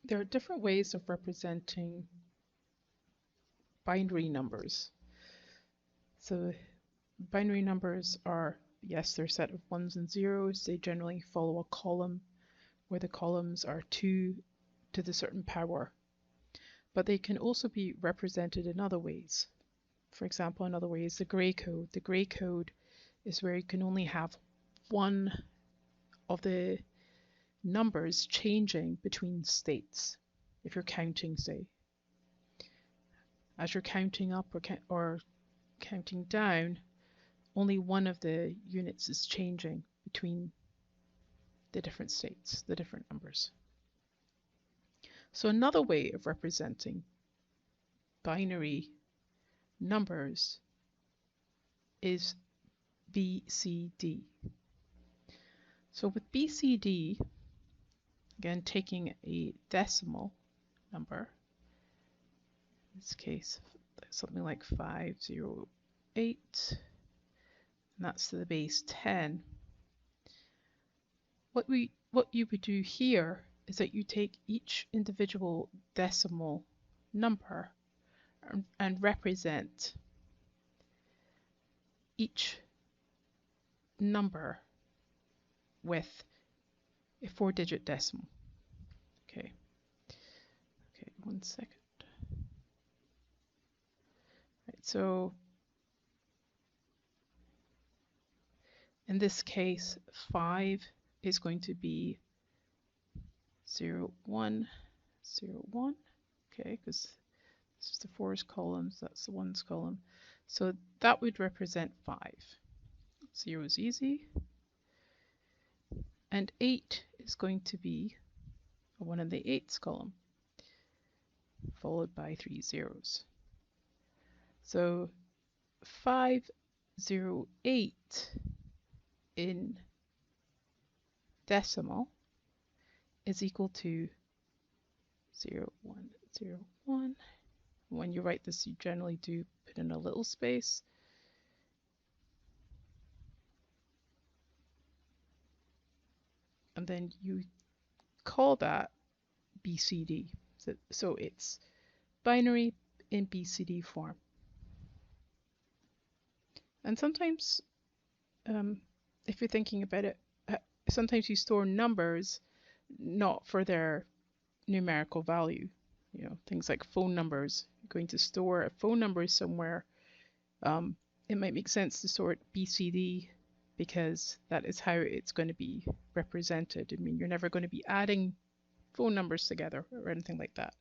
There are different ways of representing binary numbers. So binary numbers are, yes, they're a set of ones and zeros. They generally follow a column where the columns are 2 to the certain power. But they can also be represented in other ways. For example, another way is the gray code. The gray code is where you can only have one of the numbers changing between states. If you're counting, say, as you're counting up or counting down, only one of the units is changing between the different states, the different numbers. So another way of representing binary numbers is BCD. So with BCD, again taking a decimal number, in this case something like 508, and that's to the base 10. What you would do here is that you take each individual decimal number and represent each number with a 4-digit decimal. Okay, 1 second. Right, so in this case, 5 is going to be 0, 1, 0, 1. Okay, because this is the 4's columns, that's the 1's column. So that would represent 5. 0 is easy. And 8 is going to be a 1 in the 8's column, followed by 3 zeros. So 508 in decimal is equal to 0, 1, 0, 1. When you write this, you generally do put in a little space. And then you call that BCD. So it's binary in BCD form. And sometimes, if you're thinking about it, sometimes you store numbers not for their numerical value. You know, things like phone numbers. You're going to store a phone number somewhere. It might make sense to store it BCD because that is how it's going to be represented. I mean, you're never going to be adding phone numbers together or anything like that.